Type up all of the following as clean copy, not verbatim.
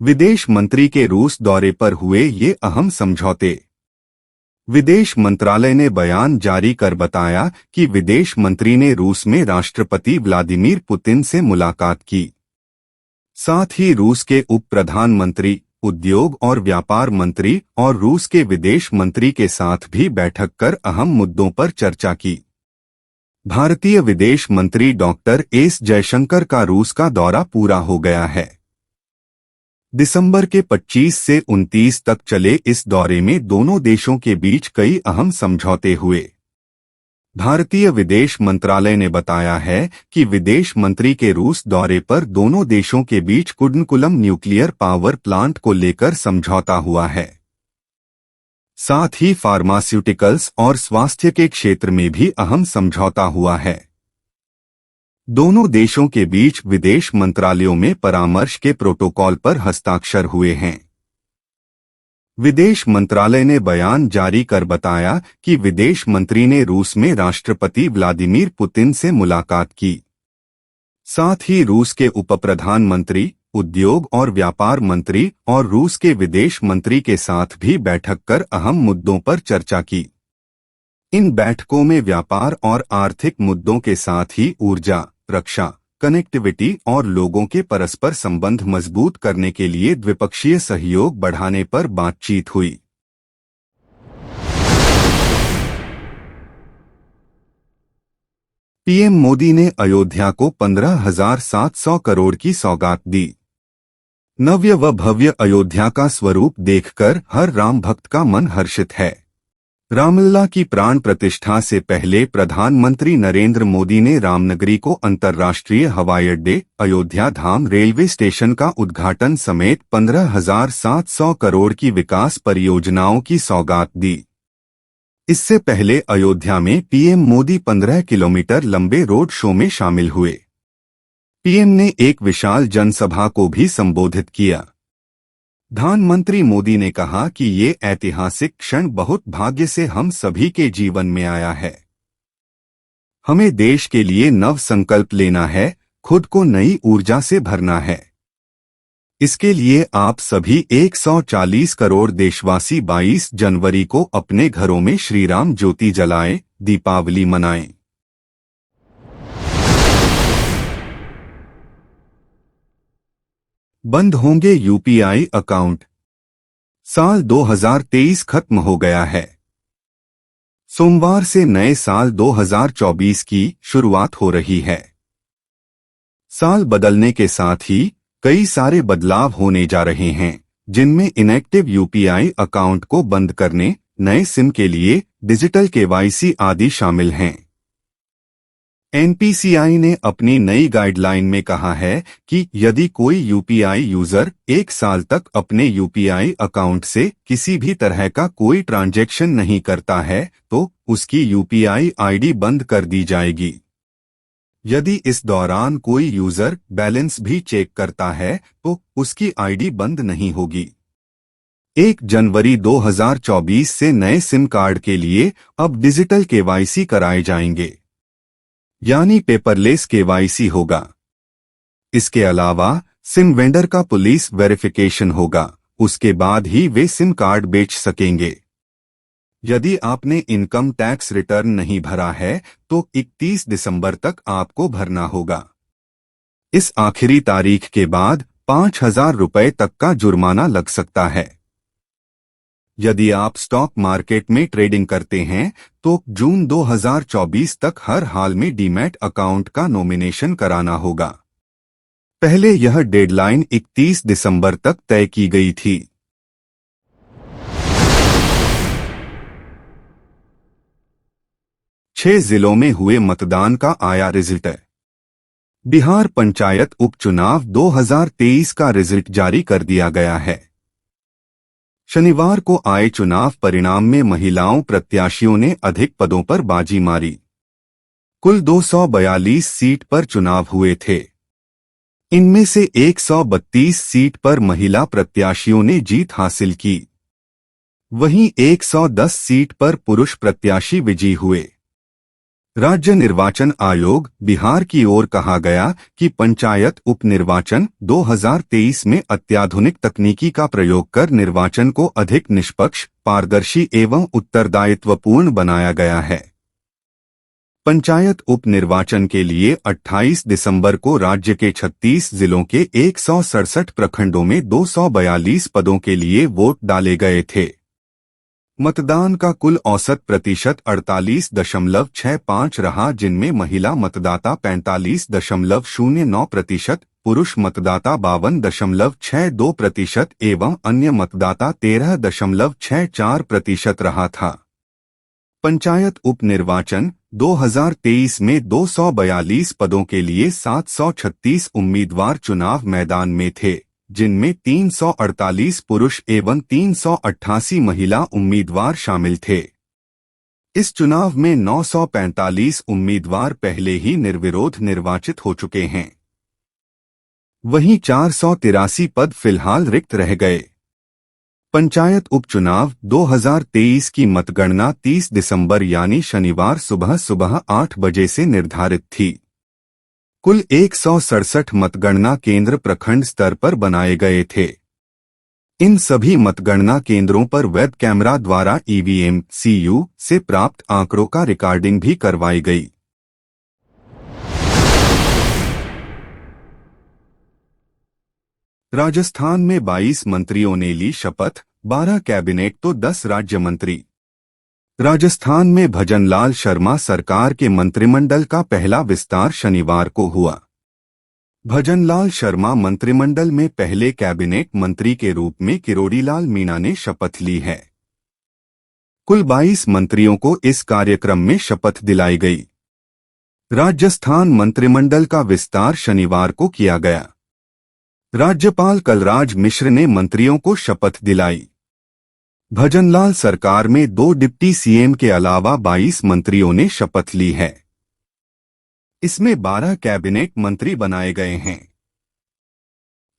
विदेश मंत्री के रूस दौरे पर हुए ये अहम समझौते। विदेश मंत्रालय ने बयान जारी कर बताया कि विदेश मंत्री ने रूस में राष्ट्रपति व्लादिमीर पुतिन से मुलाकात की। साथ ही रूस के उप प्रधानमंत्री, उद्योग और व्यापार मंत्री और रूस के विदेश मंत्री के साथ भी बैठक कर अहम मुद्दों पर चर्चा की। भारतीय विदेश मंत्री डॉक्टर एस जयशंकर का रूस का दौरा पूरा हो गया है। दिसंबर के 25 से 29 तक चले इस दौरे में दोनों देशों के बीच कई अहम समझौते हुए। भारतीय विदेश मंत्रालय ने बताया है कि विदेश मंत्री के रूस दौरे पर दोनों देशों के बीच कुडनकुलम न्यूक्लियर पावर प्लांट को लेकर समझौता हुआ है। साथ ही फार्मास्यूटिकल्स और स्वास्थ्य के क्षेत्र में भी अहम समझौता हुआ है। दोनों देशों के बीच विदेश मंत्रालयों में परामर्श के प्रोटोकॉल पर हस्ताक्षर हुए हैं। विदेश मंत्रालय ने बयान जारी कर बताया कि विदेश मंत्री ने रूस में राष्ट्रपति व्लादिमीर पुतिन से मुलाकात की। साथ ही रूस के उप प्रधानमंत्री, उद्योग और व्यापार मंत्री और रूस के विदेश मंत्री के साथ भी बैठक कर अहम मुद्दों पर चर्चा की। इन बैठकों में व्यापार और आर्थिक मुद्दों के साथ ही ऊर्जा, रक्षा, कनेक्टिविटी और लोगों के परस्पर संबंध मजबूत करने के लिए द्विपक्षीय सहयोग बढ़ाने पर बातचीत हुई। पीएम मोदी ने अयोध्या को 15,700 करोड़ की सौगात दी। नव्य व भव्य अयोध्या का स्वरूप देखकर हर राम भक्त का मन हर्षित है। रामलला की प्राण प्रतिष्ठा से पहले प्रधानमंत्री नरेंद्र मोदी ने रामनगरी को अंतर्राष्ट्रीय हवाई अड्डे, अयोध्या धाम रेलवे स्टेशन का उद्घाटन समेत 15,700 करोड़ की विकास परियोजनाओं की सौगात दी। इससे पहले अयोध्या में पीएम मोदी 15 किलोमीटर लंबे रोड शो में शामिल हुए। पीएम ने एक विशाल जनसभा को भी संबोधित किया। प्रधानमंत्री मोदी ने कहा कि ये ऐतिहासिक क्षण बहुत भाग्य से हम सभी के जीवन में आया है। हमें देश के लिए नव संकल्प लेना है, खुद को नई ऊर्जा से भरना है। इसके लिए आप सभी 140 करोड़ देशवासी 22 जनवरी को अपने घरों में श्रीराम ज्योति जलाएं, दीपावली मनाएं। बंद होंगे यूपीआई अकाउंट, साल 2023 खत्म हो गया है। सोमवार से नए साल 2024 की शुरुआत हो रही है। साल बदलने के साथ ही कई सारे बदलाव होने जा रहे हैं, जिनमें इनएक्टिव यूपीआई अकाउंट को बंद करने, नए सिम के लिए डिजिटल केवाईसी आदि शामिल हैं। एनपीसीआई ने अपनी नई गाइडलाइन में कहा है कि यदि कोई यूपीआई यूजर 1 साल तक अपने यूपीआई अकाउंट से किसी भी तरह का कोई ट्रांजैक्शन नहीं करता है तो उसकी यूपीआई आईडी बंद कर दी जाएगी। यदि इस दौरान कोई यूजर बैलेंस भी चेक करता है तो उसकी आईडी बंद नहीं होगी। 1 जनवरी 2024 से नए सिम कार्ड के लिए अब डिजिटल केवाईसी कराए जाएंगे, यानी पेपरलेस केवाईसी होगा। इसके अलावा सिम वेंडर का पुलिस वेरिफिकेशन होगा, उसके बाद ही वे सिम कार्ड बेच सकेंगे। यदि आपने इनकम टैक्स रिटर्न नहीं भरा है तो 31 दिसंबर तक आपको भरना होगा। इस आखिरी तारीख के बाद 5,000 रुपए तक का जुर्माना लग सकता है। यदि आप स्टॉक मार्केट में ट्रेडिंग करते हैं तो जून 2024 तक हर हाल में डीमैट अकाउंट का नॉमिनेशन कराना होगा। पहले यह डेडलाइन 31 दिसंबर तक तय की गई थी। छह जिलों में हुए मतदान का आया रिजल्ट। बिहार पंचायत उपचुनाव 2023 का रिजल्ट जारी कर दिया गया है। शनिवार को आए चुनाव परिणाम में महिलाओं प्रत्याशियों ने अधिक पदों पर बाजी मारी। कुल 242 सीट पर चुनाव हुए थे। इनमें से 132 सीट पर महिला प्रत्याशियों ने जीत हासिल की। वहीं 110 सीट पर पुरुष प्रत्याशी विजयी हुए। राज्य निर्वाचन आयोग बिहार की ओर कहा गया कि पंचायत उपनिर्वाचन 2023 में अत्याधुनिक तकनीकी का प्रयोग कर निर्वाचन को अधिक निष्पक्ष, पारदर्शी एवं उत्तरदायित्वपूर्ण बनाया गया है। पंचायत उपनिर्वाचन के लिए 28 दिसंबर को राज्य के 36 जिलों के 167 प्रखंडों में 242 पदों के लिए वोट डाले गए थे। मतदान का कुल औसत प्रतिशत 48.65 रहा, जिनमें महिला मतदाता 45.09%, पुरुष मतदाता 52.62% एवं अन्य मतदाता 13.64% रहा था। पंचायत उपनिर्वाचन 2023 में 242 पदों के लिए 736 उम्मीदवार चुनाव मैदान में थे, जिनमें 348 पुरुष एवं 388 महिला उम्मीदवार शामिल थे। इस चुनाव में 945 उम्मीदवार पहले ही निर्विरोध निर्वाचित हो चुके हैं। वहीं 483 पद फिलहाल रिक्त रह गए। पंचायत उपचुनाव 2023 की मतगणना 30 दिसंबर यानी शनिवार सुबह 8 बजे से निर्धारित थी। कुल 167 मतगणना केंद्र प्रखंड स्तर पर बनाए गए थे। इन सभी मतगणना केंद्रों पर वेब कैमरा द्वारा ईवीएम सीयू से प्राप्त आंकड़ों का रिकॉर्डिंग भी करवाई गई। राजस्थान में 22 मंत्रियों ने ली शपथ, 12 कैबिनेट तो 10 राज्य मंत्री। राजस्थान में भजनलाल शर्मा सरकार के मंत्रिमंडल का पहला विस्तार शनिवार को हुआ। भजनलाल शर्मा मंत्रिमंडल में पहले कैबिनेट मंत्री के रूप में किरोड़ीलाल मीणा ने शपथ ली है। कुल 22 मंत्रियों को इस कार्यक्रम में शपथ दिलाई गई। राजस्थान मंत्रिमंडल का विस्तार शनिवार को किया गया। राज्यपाल कलराज मिश्र ने मंत्रियों को शपथ दिलाई। भजनलाल सरकार में 2 डिप्टी सीएम के अलावा 22 मंत्रियों ने शपथ ली है। इसमें 12 कैबिनेट मंत्री बनाए गए हैं।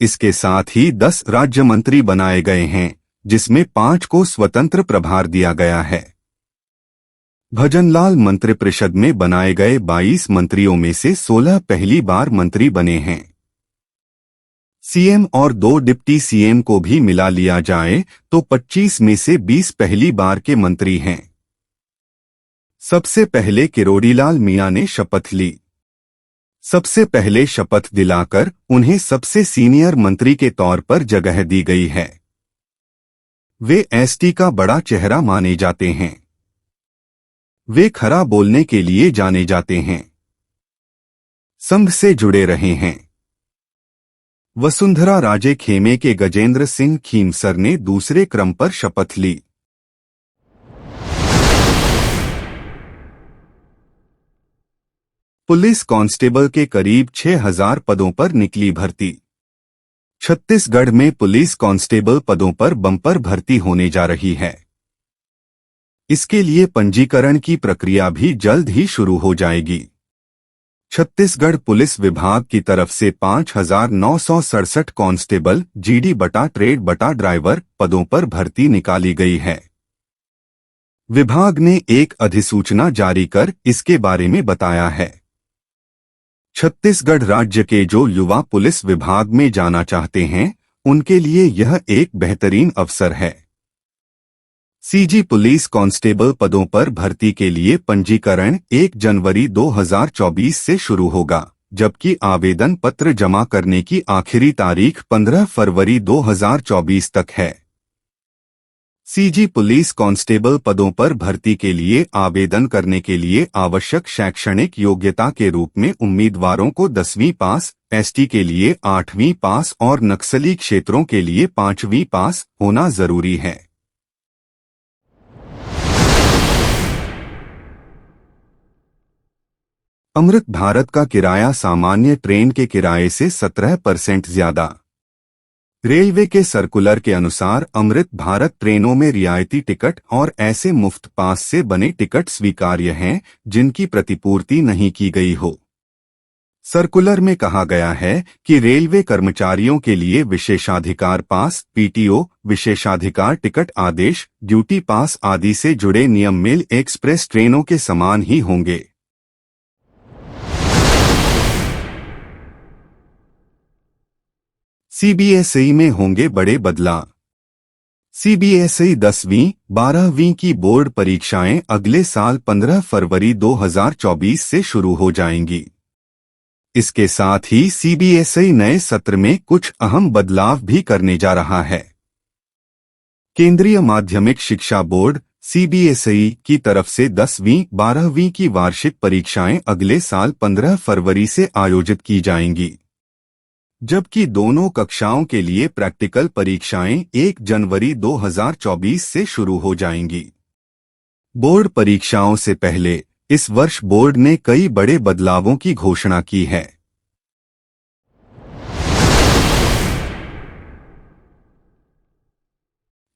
इसके साथ ही 10 राज्य मंत्री बनाए गए हैं, जिसमें 5 को स्वतंत्र प्रभार दिया गया है। भजनलाल मंत्रिपरिषद में बनाए गए 22 मंत्रियों में से 16 पहली बार मंत्री बने हैं। सीएम और 2 डिप्टी सीएम को भी मिला लिया जाए तो 25 में से 20 पहली बार के मंत्री हैं। सबसे पहले किरोड़ीलाल मीणा ने शपथ ली। सबसे पहले शपथ दिलाकर उन्हें सबसे सीनियर मंत्री के तौर पर जगह दी गई है। वे एसटी का बड़ा चेहरा माने जाते हैं। वे खरा बोलने के लिए जाने जाते हैं। संघ से जुड़े रहे हैं। वसुंधरा राजे खेमे के गजेंद्र सिंह खीमसर ने दूसरे क्रम पर शपथ ली। पुलिस कांस्टेबल के करीब 6000 पदों पर निकली भर्ती। छत्तीसगढ़ में पुलिस कांस्टेबल पदों पर बम्पर भर्ती होने जा रही है। इसके लिए पंजीकरण की प्रक्रिया भी जल्द ही शुरू हो जाएगी। छत्तीसगढ़ पुलिस विभाग की तरफ से 5967 कांस्टेबल जीडी बटा ट्रेड बटा ड्राइवर पदों पर भर्ती निकाली गई है। विभाग ने एक अधिसूचना जारी कर इसके बारे में बताया है। छत्तीसगढ़ राज्य के जो युवा पुलिस विभाग में जाना चाहते हैं, उनके लिए यह एक बेहतरीन अवसर है। सीजी पुलिस कांस्टेबल पदों पर भर्ती के लिए पंजीकरण 1 जनवरी 2024 से शुरू होगा, जबकि आवेदन पत्र जमा करने की आखिरी तारीख 15 फरवरी 2024 तक है। सीजी पुलिस कांस्टेबल पदों पर भर्ती के लिए आवेदन करने के लिए आवश्यक शैक्षणिक योग्यता के रूप में उम्मीदवारों को 10वीं पास, एसटी के लिए 8वीं पास और नक्सली क्षेत्रों के लिए 5वीं पास होना जरूरी है। अमृत भारत का किराया सामान्य ट्रेन के किराए से 17% ज्यादा। रेलवे के सर्कुलर के अनुसार अमृत भारत ट्रेनों में रियायती टिकट और ऐसे मुफ्त पास से बने टिकट स्वीकार्य हैं जिनकी प्रतिपूर्ति नहीं की गई हो। सर्कुलर में कहा गया है कि रेलवे कर्मचारियों के लिए विशेषाधिकार पास, पीटीओ, विशेषाधिकार टिकट आदेश, ड्यूटी पास आदि से जुड़े नियम मेल एक्सप्रेस ट्रेनों के समान ही होंगे। सीबीएसई में होंगे बड़े बदलाव। सीबीएसई 10वीं 12वीं की बोर्ड परीक्षाएं अगले साल 15 फरवरी 2024 से शुरू हो जाएंगी। इसके साथ ही सीबीएसई नए सत्र में कुछ अहम बदलाव भी करने जा रहा है। केंद्रीय माध्यमिक शिक्षा बोर्ड सीबीएसई की तरफ से 10वीं 12वीं की वार्षिक परीक्षाएं अगले साल 15 फरवरी से आयोजित की जाएंगी, जबकि दोनों कक्षाओं के लिए प्रैक्टिकल परीक्षाएं 1 जनवरी 2024 से शुरू हो जाएंगी। बोर्ड परीक्षाओं से पहले इस वर्ष बोर्ड ने कई बड़े बदलावों की घोषणा की है।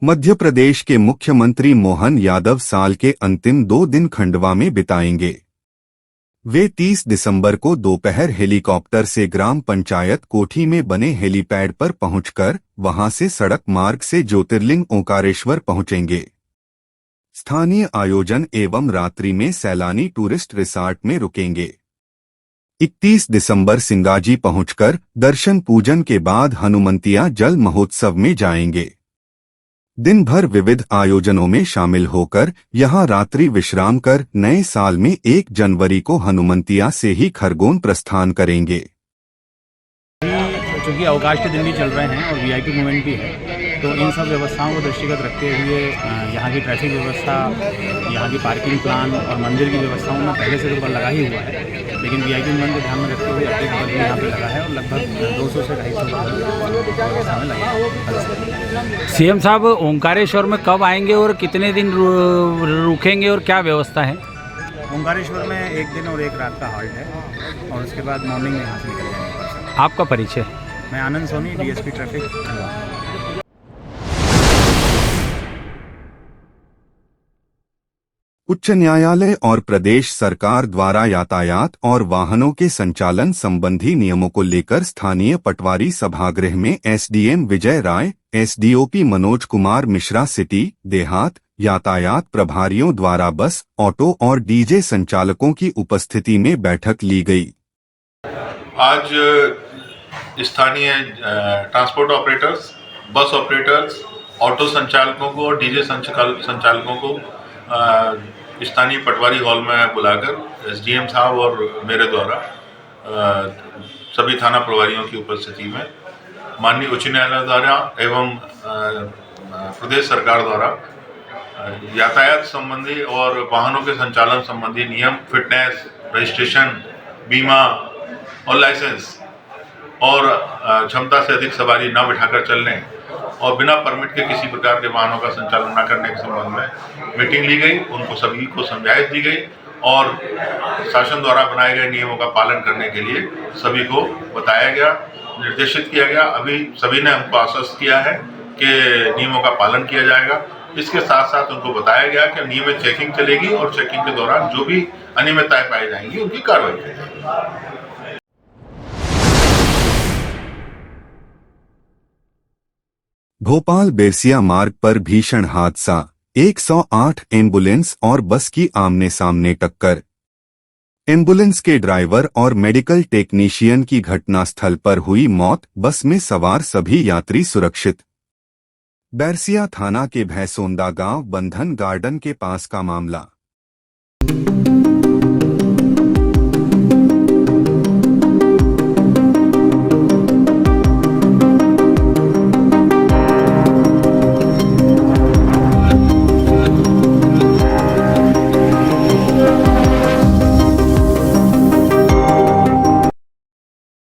मध्य प्रदेश के मुख्यमंत्री मोहन यादव साल के अंतिम 2 दिन खंडवा में बिताएंगे। वे 30 दिसंबर को दोपहर हेलीकॉप्टर से ग्राम पंचायत कोठी में बने हेलीपैड पर पहुंचकर वहां से सड़क मार्ग से ज्योतिर्लिंग ओंकारेश्वर पहुंचेंगे। स्थानीय आयोजन एवं रात्रि में सैलानी टूरिस्ट रिसॉर्ट में रुकेंगे। 31 दिसंबर सिंगाजी पहुंचकर दर्शन पूजन के बाद हनुमंतिया जल महोत्सव में जाएंगे। दिन भर विविध आयोजनों में शामिल होकर यहां रात्रि विश्राम कर नए साल में 1 जनवरी को हनुमंतिया से ही खरगोन प्रस्थान करेंगे। चूँकि अवकाश के दिन भी चल रहे हैं और वीआईपी मूवमेंट भी है, तो इन सब व्यवस्थाओं को दृष्टिगत रखते हुए यहाँ की ट्रैफिक व्यवस्था, यहाँ की पार्किंग प्लान और मंदिर की व्यवस्थाओं में पहले से तो लगा ही हुआ है, लेकिन वीआईपी मूवमेंट को ध्यान में रखते हुए अतिरिक्त बल भी यहाँ पे लगा है और लगभग 200 से 250 व्यवस्था में लगा है। सीएम साहब ओंकारेश्वर में कब आएंगे और कितने दिन रुकेंगे और क्या व्यवस्था है? ओंकारेश्वर में 1 दिन और 1 रात का हॉल्ट है और उसके बाद मॉर्निंग में यहाँ से निकल जाएंगे। आपका परिचय? मैं आनंद सोनी, डीएसपी ट्रैफिक। उच्च न्यायालय और प्रदेश सरकार द्वारा यातायात और वाहनों के संचालन संबंधी नियमों को लेकर स्थानीय पटवारी सभागृह में एसडीएम विजय राय, एसडीओपी मनोज कुमार मिश्रा, सिटी देहात यातायात प्रभारियों द्वारा बस, ऑटो और डीजे संचालकों की उपस्थिति में बैठक ली गई। आज स्थानीय transport operators, bus operators, auto संचालकों को और डीजे संचालकों को स्थानीय पटवारी हॉल में बुलाकर एसडीएम साहब और मेरे द्वारा सभी थाना प्रभारियों की उपस्थिति में माननीय उच्च न्यायालय द्वारा एवं प्रदेश सरकार द्वारा यातायात संबंधी और वाहनों के संचालन संबंधी नियम, फिटनेस, रजिस्ट्रेशन, बीमा और लाइसेंस और क्षमता से अधिक सवारी न बिठाकर चलने और बिना परमिट के किसी प्रकार के वाहनों का संचालन न करने के संबंध में मीटिंग ली गई। उनको सभी को समझाइश दी गई और शासन द्वारा बनाए गए नियमों का पालन करने के लिए सभी को बताया गया, निर्देशित किया गया। अभी सभी ने हमको आश्वस्त किया है कि नियमों का पालन किया जाएगा। इसके साथ साथ उनको बताया गया कि नियमित चेकिंग चलेगी और चेकिंग के दौरान जो भी अनियमितताएं पाई जाएंगी उनकी कार्रवाई की जाएगी। भोपाल बेरसिया मार्ग पर भीषण हादसा, 108 एम्बुलेंस और बस की आमने सामने टक्कर। एम्बुलेंस के ड्राइवर और मेडिकल टेक्नीशियन की घटनास्थल पर हुई मौत, बस में सवार सभी यात्री सुरक्षित। बैरसिया थाना के भैंसोंदा गांव बंधन गार्डन के पास का मामला।